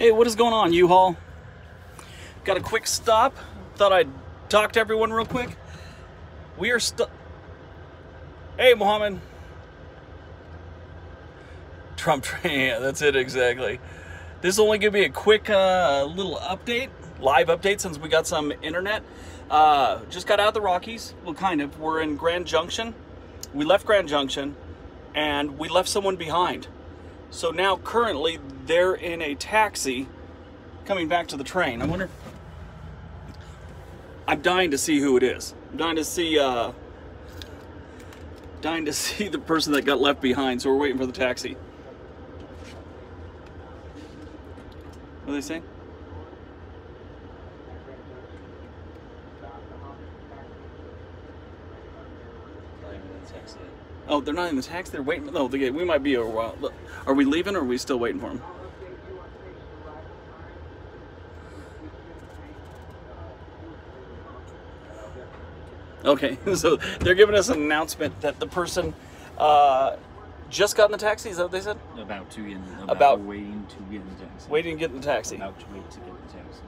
Hey, what is going on, U-Haul? Got a quick stop. Thought I'd talk to everyone real quick. We are stuck. Hey, Mohammed. Trump train. Yeah, that's it exactly. This is only going to be a quick little update, live update, since we got some internet. Just got out of the Rockies. Well, kind of. We're in Grand Junction. We left Grand Junction, and we left someone behind. So now, currently, they're in a taxi coming back to the train. I wonder. I'm dying to see who it is. I'm dying to see the person that got left behind. So we're waiting for the taxi. What are they saying? Oh, they're not in the taxi. They're waiting. No, we might be a while. Look, are we leaving, or are we still waiting for them? Okay, so they're giving us an announcement that the person just got in the taxi. Is that what they said? About to get in. About waiting to get in the taxi. Waiting to get in the taxi. About to wait to get in the taxi.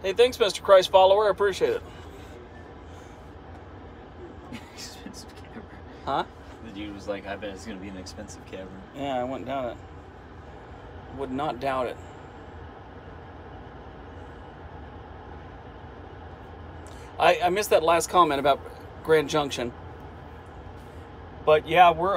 Hey, thanks, Mr. Christ follower. I appreciate it. Expensive camera. Huh? The dude was like, I bet it's going to be an expensive camera. Yeah, I wouldn't doubt it. Would not doubt it. I missed that last comment about Grand Junction. But yeah, we're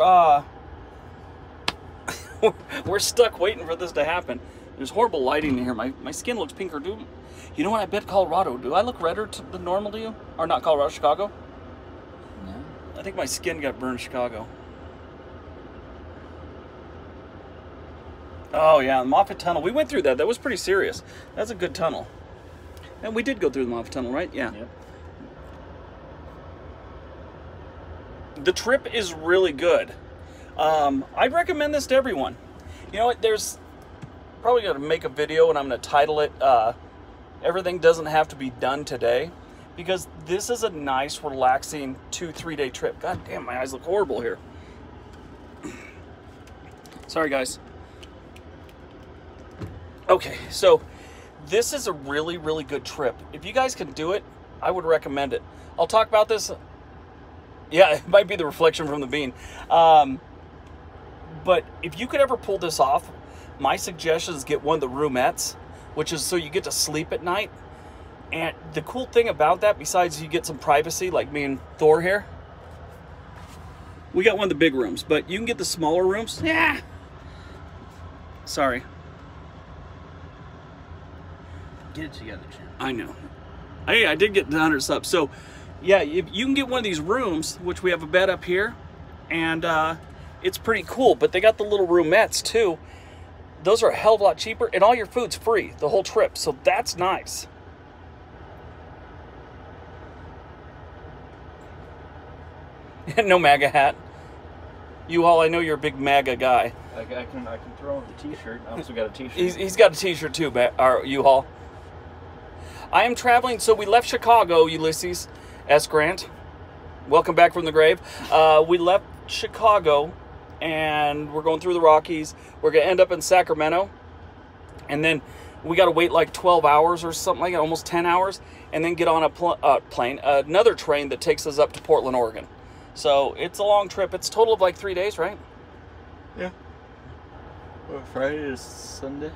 stuck waiting for this to happen. There's horrible lighting in here. My skin looks pinker. You know what? I bet Colorado. Do I look redder than normal to you? Or not Colorado, Chicago? No. I think my skin got burned in Chicago. Oh yeah, the Moffat Tunnel. We went through that. That was pretty serious. That's a good tunnel. And we did go through the Moffat Tunnel, right? Yeah. Yep. The trip is really good. I'd recommend this to everyone. You know what? There's probably going to make a video, and I'm going to title it Everything Doesn't Have to Be Done Today, because this is a nice, relaxing 2-3 day trip. God damn, my eyes look horrible here. Sorry, guys. Okay, so this is a really, really good trip. If you guys can do it, I would recommend it. I'll talk about this. Yeah, it might be the reflection from the bean. But if you could ever pull this off, my suggestion is get one of the roomettes, which is so you get to sleep at night. And the cool thing about that, besides you get some privacy, like me and Thor here, we got one of the big rooms, but you can get the smaller rooms. Yeah. Sorry. Get it together, Jim. I know. Hey, I did get the 100 subs. So, yeah, if you can get one of these rooms, which we have a bed up here, and it's pretty cool. But they got the little roomettes, too. Those are a hell of a lot cheaper, and all your food's free the whole trip. So that's nice. No MAGA hat. U-Haul, I know you're a big MAGA guy. I can throw in the t-shirt. I also got a t-shirt. He's got a t-shirt, too, our U-Haul. I am traveling, so we left Chicago, Ulysses S. Grant. Welcome back from the grave. We left Chicago, and we're going through the Rockies. We're going to end up in Sacramento, and then we got to wait like 12 hours or something like that, almost 10 hours, and then get on a another train that takes us up to Portland, Oregon. So it's a long trip. It's a total of like 3 days, right? Yeah. Well, Friday to Sunday?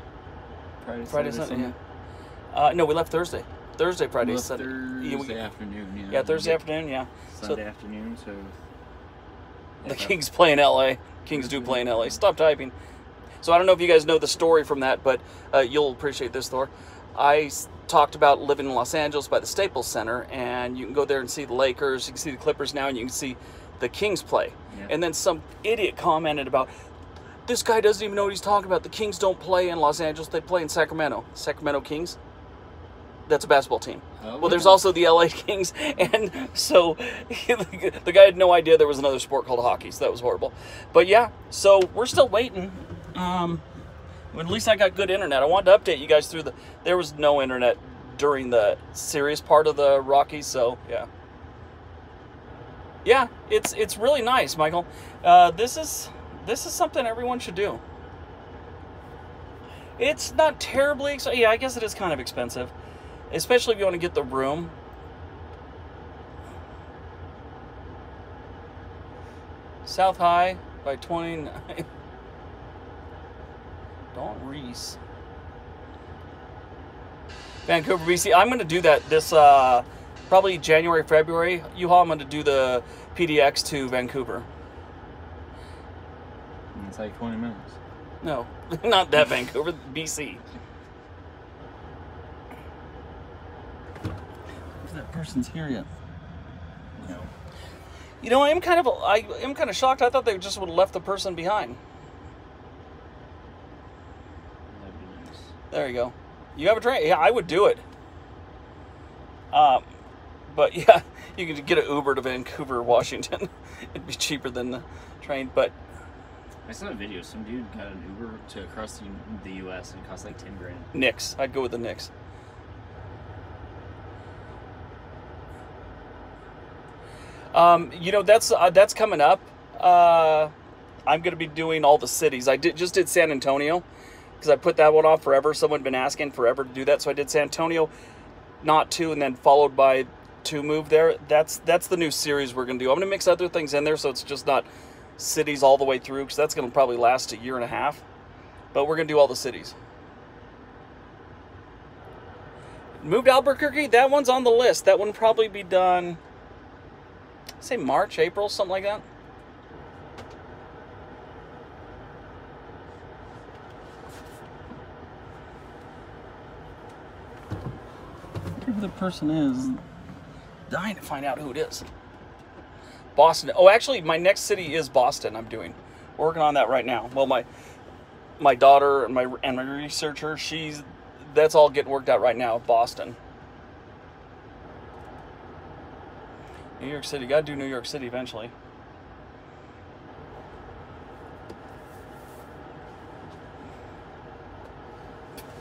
Friday, Sunday, yeah. No, we left Thursday. Friday, Sunday. Thursday afternoon, yeah. Yeah, Thursday afternoon, yeah. Sunday afternoon, so... The Kings play in L.A. Kings do play in L.A. Stop typing. So I don't know if you guys know the story from that, but you'll appreciate this, Thor. I talked about living in Los Angeles by the Staples Center, and you can go there and see the Lakers, you can see the Clippers now, and you can see the Kings play. Yeah. And then some idiot commented about, this guy doesn't even know what he's talking about. The Kings don't play in Los Angeles, they play in Sacramento. Sacramento Kings? That's a basketball team. Oh, well, there's also the LA Kings, and so the guy had no idea there was another sport called hockey, so that was horrible. But yeah, so we're still waiting. At least I got good internet. I wanted to update you guys through there was no internet during the serious part of the Rockies, so yeah. Yeah, it's really nice, Michael. This is something everyone should do. It's not terribly expensive. Yeah, I guess it is kind of expensive, especially if you want to get the room. South High by 29. Dawn Reese. Vancouver, BC. I'm going to do that this probably January, February. U-Haul, I'm going to do the PDX to Vancouver. It's like 20 minutes. No, not that Vancouver, BC. If that person's here yet. No. You know, I am kind of shocked. I thought they just would have left the person behind. That'd be nice. There you go. You have a train? Yeah, I would do it. But yeah, you could get an Uber to Vancouver, Washington. It'd be cheaper than the train. But I saw a video. Some dude got an Uber to across the U.S. and it cost like 10 grand. Nix. I'd go with the Nix. You know, that's coming up. I'm going to be doing all the cities. I just did San Antonio because I put that one off forever. Someone had been asking forever to do that, so I did San Antonio, not 2, and then followed by 2 move there. That's the new series we're going to do. I'm going to mix other things in there so it's just not cities all the way through, because that's going to probably last a year and a half. But we're going to do all the cities. Moved Albuquerque, that one's on the list. That one will probably be done, say March, April, something like that. Who the person is. Dying to find out who it is. Boston. Oh, actually, my next city is Boston. I'm doing. We're working on that right now. Well, my daughter and my researcher, that's all getting worked out right now. Boston. New York City. Got to do New York City eventually.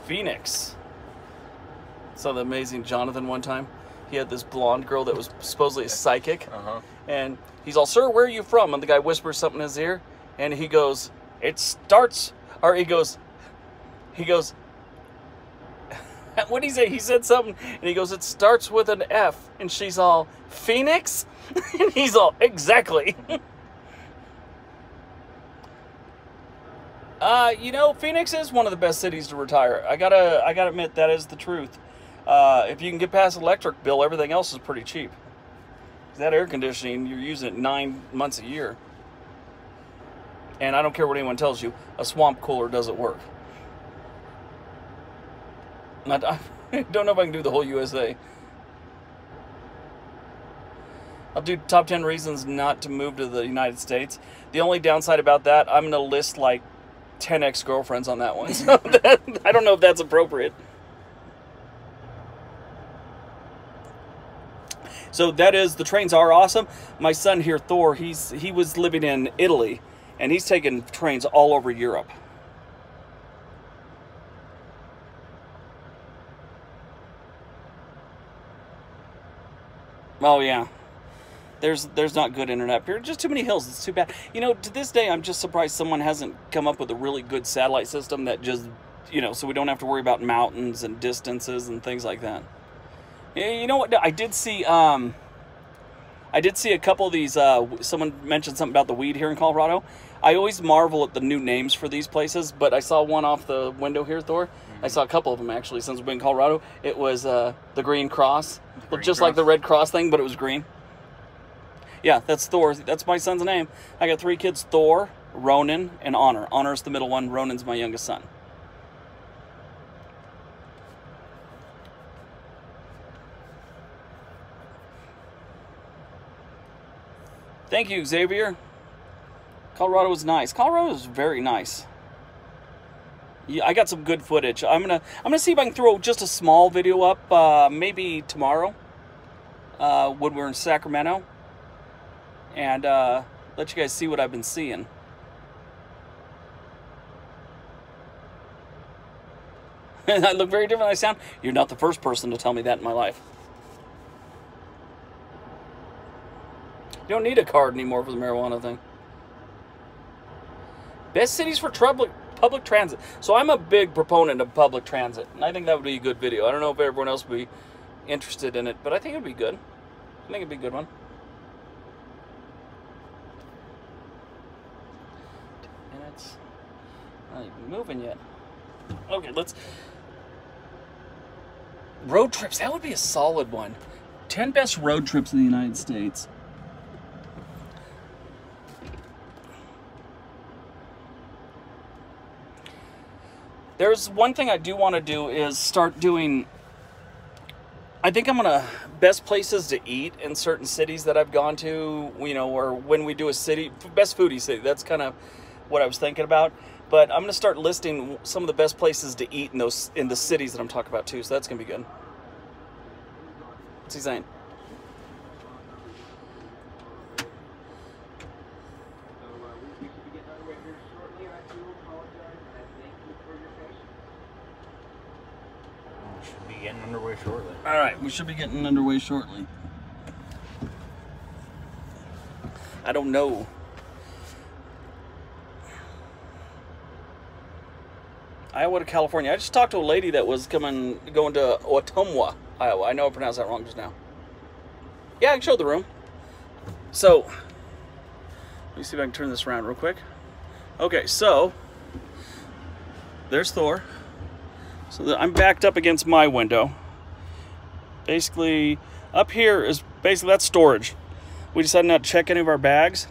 Phoenix. Saw the amazing Jonathan one time. He had this blonde girl that was supposedly a psychic. And he's all, "Sir, where are you from?" And the guy whispers something in his ear. And he goes, "It starts," or he goes, what did he say? He said something, and he goes, "It starts with an F." And she's all, "Phoenix?" And he's all, "Exactly." You know, Phoenix is one of the best cities to retire. I gotta admit, that is the truth. If you can get past electric bill, everything else is pretty cheap. That air conditioning, you're using it 9 months a year. And I don't care what anyone tells you, a swamp cooler doesn't work. I don't know if I can do the whole USA. I'll do top 10 reasons not to move to the United States. The only downside about that, I'm going to list like 10 ex-girlfriends on that one. So I don't know if that's appropriate. So that is, the trains are awesome. My son here, Thor, he was living in Italy, and he's taken trains all over Europe. Oh yeah, there's not good internet. There's just too many hills. It's too bad. You know, to this day, I'm just surprised someone hasn't come up with a really good satellite system that just, you know, so we don't have to worry about mountains and distances and things like that. You know what? I did see a couple of these. Someone mentioned something about the weed here in Colorado. I always marvel at the new names for these places, but I saw one off the window here, Thor. I saw a couple of them actually since we've been in Colorado. It was the Green Cross. Looked just like the Red Cross thing, but it was green. Yeah, that's Thor. That's my son's name. I got 3 kids: Thor, Ronan, and Honor. Honor's the middle one. Ronan's my youngest son. Thank you, Xavier. Colorado was nice. Colorado was very nice. Yeah, I got some good footage. I'm gonna see if I can throw just a small video up, maybe tomorrow, when we're in Sacramento, and let you guys see what I've been seeing. I look very different than I sound. You're not the first person to tell me that in my life. You don't need a card anymore for the marijuana thing. Best cities for public transit. So I'm a big proponent of public transit, and I think that would be a good video. I don't know if everyone else would be interested in it, but I think it'd be good. I think it'd be a good one. And it's not even moving yet. Okay, let's... Road trips, that would be a solid one. 10 best road trips in the United States. There's one thing I do want to do is start doing, I think I'm going to, best places to eat in certain cities that I've gone to, you know, or when we do a city, best foodie city, that's kind of what I was thinking about. But I'm going to start listing some of the best places to eat in the cities that I'm talking about too, so that's going to be good. What's he saying? Should be getting underway shortly. All right, we should be getting underway shortly. I don't know. Iowa to California. I just talked to a lady that was going to Ottumwa, Iowa. I know I pronounced that wrong just now. Yeah, I can show the room. So, let me see if I can turn this around real quick. Okay, so there's Thor. So I'm backed up against my window. Basically, up here is basically that's storage. We decided not to check any of our bags,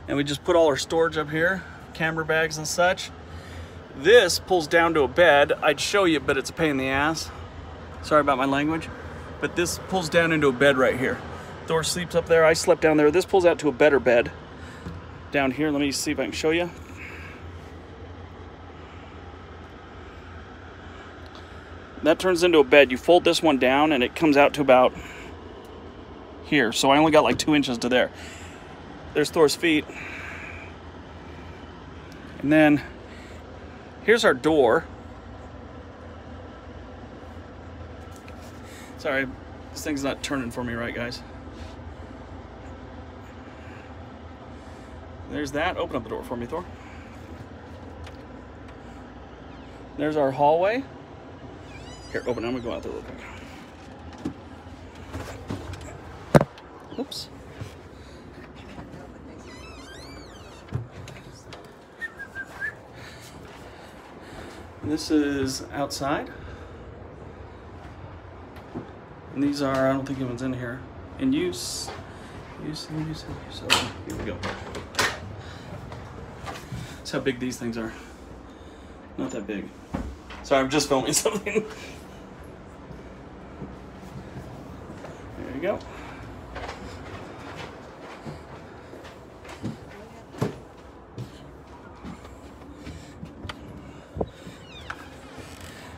and we just put all our storage up here, camera bags and such. This pulls down to a bed. I'd show you, but it's a pain in the ass. Sorry about my language. But this pulls down into a bed right here. Thor sleeps up there. I slept down there. This pulls out to a better bed down here. Let me see if I can show you. That turns into a bed. You fold this one down and it comes out to about here. So I only got like 2 inches to there. There's Thor's feet. And then here's our door. Sorry, this thing's not turning for me right, guys. There's that. Open up the door for me, Thor. There's our hallway. Here, open it. I'm gonna go out there real quick. Oops. This is outside. And these are, I don't think anyone's in here. In use. Use. Okay, here we go. That's how big these things are. Not that big. Sorry, I'm just filming something. There you go.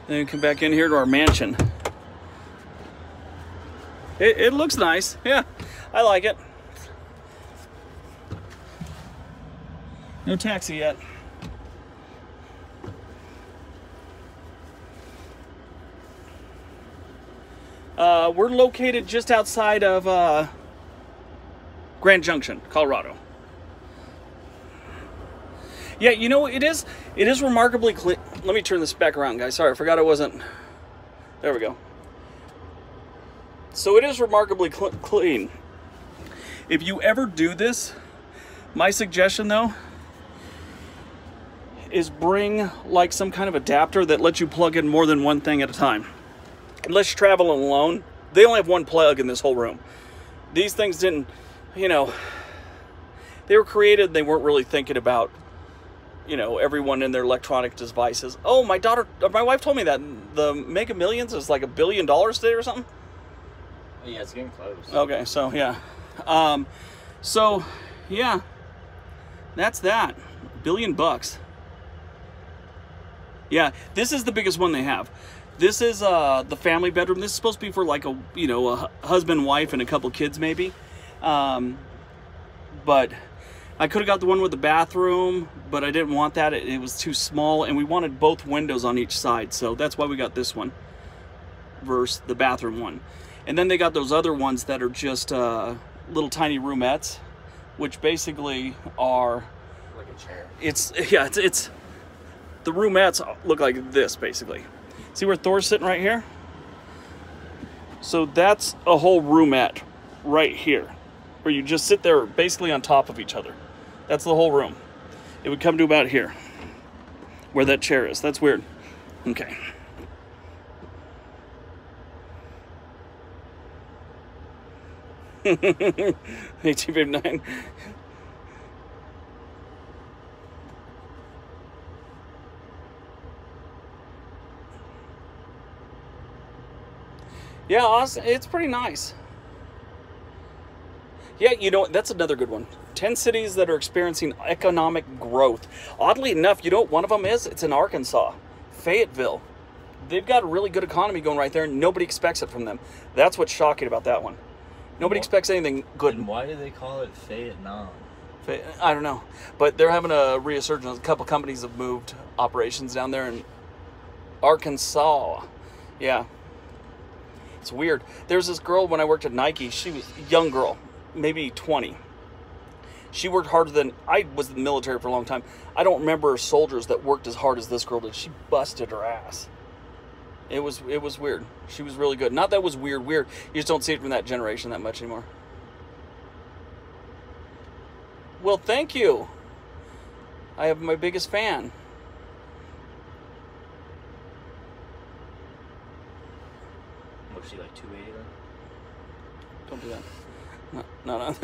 Then we come back in here to our mansion. It looks nice. Yeah, I like it. No taxi yet. We're located just outside of Grand Junction, Colorado. Yeah, you know, it is remarkably clean. Let me turn this back around, guys. Sorry, I forgot I wasn't. There we go. So it is remarkably clean. If you ever do this, my suggestion though is bring like some kind of adapter that lets you plug in more than one thing at a time. Unless you're traveling alone, they only have one plug in this whole room. These things didn't, you know, they were created, they weren't really thinking about, you know, everyone in their electronic devices. Oh, my wife told me that the Mega Millions is like $1 billion today or something. Yeah, it's getting close. Okay, so yeah. So yeah, that's that. $1 billion. Yeah, this is the biggest one they have. This is the family bedroom. This is supposed to be for like a, you know, a husband, wife, and a couple kids maybe. But I could have got the one with the bathroom, but I didn't want that. It was too small, and we wanted both windows on each side, so that's why we got this one versus the bathroom one. And then they got those other ones that are just little tiny roomettes, which basically are like a chair. It's the roomettes look like this, basically. See where Thor's sitting right here? So that's a whole roomette right here, where you just sit there basically on top of each other. That's the whole room. It would come to about here, where that chair is. That's weird. Okay. $18.59. Yeah, Austin, it's pretty nice. Yeah, you know, that's another good one. 10 cities that are experiencing economic growth. Oddly enough, you know what one of them is? It's in Arkansas, Fayetteville. They've got a really good economy going right there, and nobody expects it from them. That's what's shocking about that one. Nobody expects anything good. And why do they call it Vietnam? I don't know. But they're having a resurgence. A couple companies have moved operations down there in Arkansas. Yeah. It's weird. There's this girl when I worked at Nike. She was a young girl, maybe 20. She worked harder than... I was in the military for a long time. I don't remember soldiers that worked as hard as this girl did. She busted her ass. It was weird. She was really good. Not that it was weird. You just don't see it from that generation that much anymore. Well, thank you. I have my biggest fan. Was she like 280 then? Don't do that. No.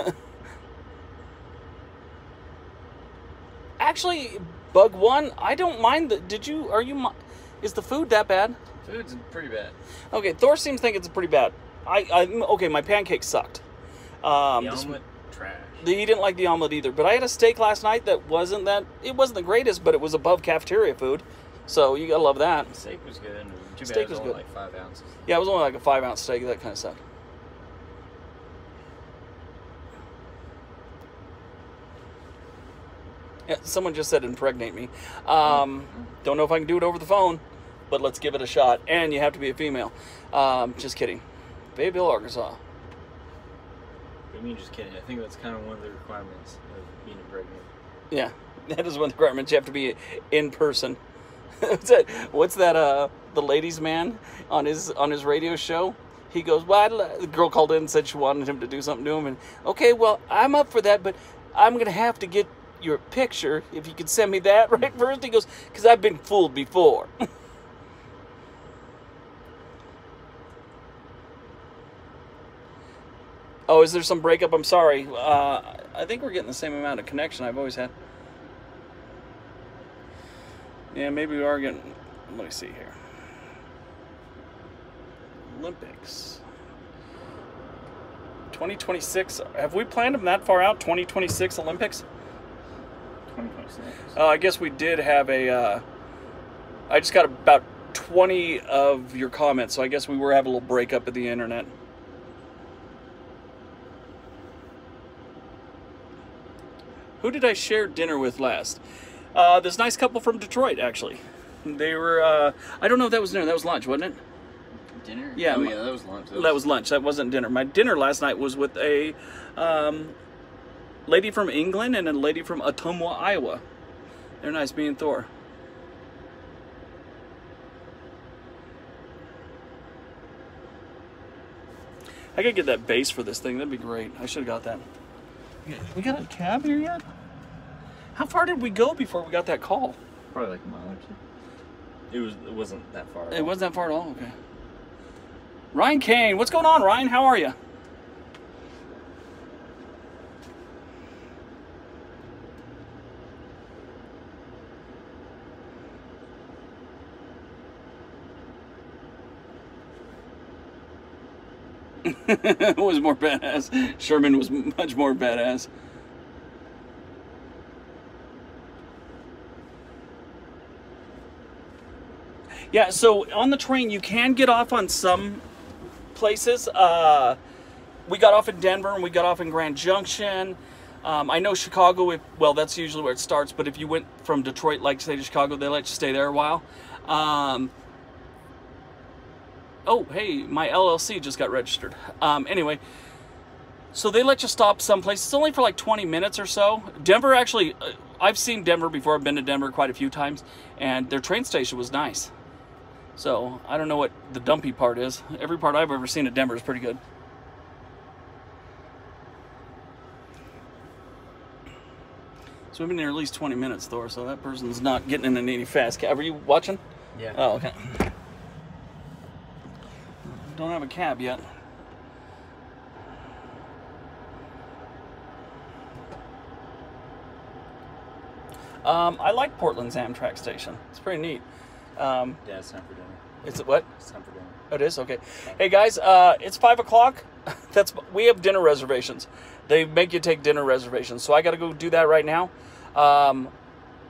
Actually, Bug One, I don't mind the... Is the food that bad? Food's pretty bad. Okay, Thor seems to think it's pretty bad. Okay, my pancakes sucked. The omelet, trash. He didn't like the omelet either. But I had a steak last night that wasn't the greatest, but it was above cafeteria food. So you gotta love that. The steak was good. Too bad Steak it was was only good. like 5 ounces. Yeah, it was only like a 5-ounce steak. That kind of sucked. Yeah, someone just said impregnate me. Don't know if I can do it over the phone, but let's give it a shot. And you have to be a female. Just kidding. Fayetteville, Arkansas. I mean, just kidding. I think that's kind of one of the requirements of being pregnant. Yeah, that is one of the requirements. You have to be in person. What's that? The ladies' man on his radio show. He goes, "Well, the girl called in and said she wanted him to do something to him." And okay, well, I'm up for that, but I'm gonna have to get your picture if you could send me that right first. He goes, "Because I've been fooled before." Oh, is there some breakup? I'm sorry. I think we're getting the same amount of connection I've always had. Yeah, maybe we are getting... Let me see here. Olympics. 2026. Have we planned them that far out? 2026 Olympics? 2026. I guess we did have a... I just got about 20 of your comments, so I guess we were having a little breakup of the internet. Who did I share dinner with last? This nice couple from Detroit, actually. They were, I don't know if that was dinner. That was lunch, wasn't it? Dinner? Yeah. Oh, yeah, that was lunch. That was lunch. That wasn't dinner. My dinner last night was with a lady from England and a lady from Ottumwa, Iowa. They're nice, me and Thor. I could get that base for this thing. That'd be great. I should have got that. We got a cab here yet? How far did we go before we got that call? Probably like a mile or two. It wasn't that far. It wasn't that far at all? Okay. Ryan Kane. What's going on, Ryan? How are you? It was more badass. Sherman was much more badass. Yeah, so on the train, you can get off on some places. We got off in Denver and we got off in Grand Junction. I know Chicago, well, that's usually where it starts, but if you went from Detroit, like say to Chicago, they let you stay there a while. Oh, hey, my LLC just got registered. Anyway, so they let you stop someplace. It's only for like 20 minutes or so. Denver actually, I've seen Denver before. I've been to Denver quite a few times, and their train station was nice. So I don't know what the dumpy part is. Every part I've ever seen at Denver is pretty good. So we've been there at least 20 minutes, Thor, so that person's not getting in any fast cab. Are you watching? Yeah. Oh, okay. Don't have a cab yet. I like Portland's Amtrak station. It's pretty neat. Yeah, it's time for dinner. It's what? It's time for dinner. It is? Okay. Hey guys, it's 5 o'clock. We have dinner reservations. They make you take dinner reservations, so I got to go do that right now.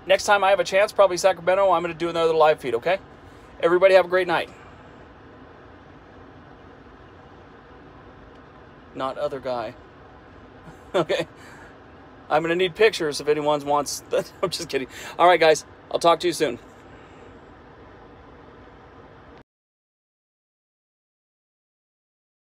Next time I have a chance, probably Sacramento, I'm going to do another live feed, okay? Everybody have a great night. Not other guy. Okay. I'm going to need pictures if anyone wants. I'm just kidding. All right, guys. I'll talk to you soon.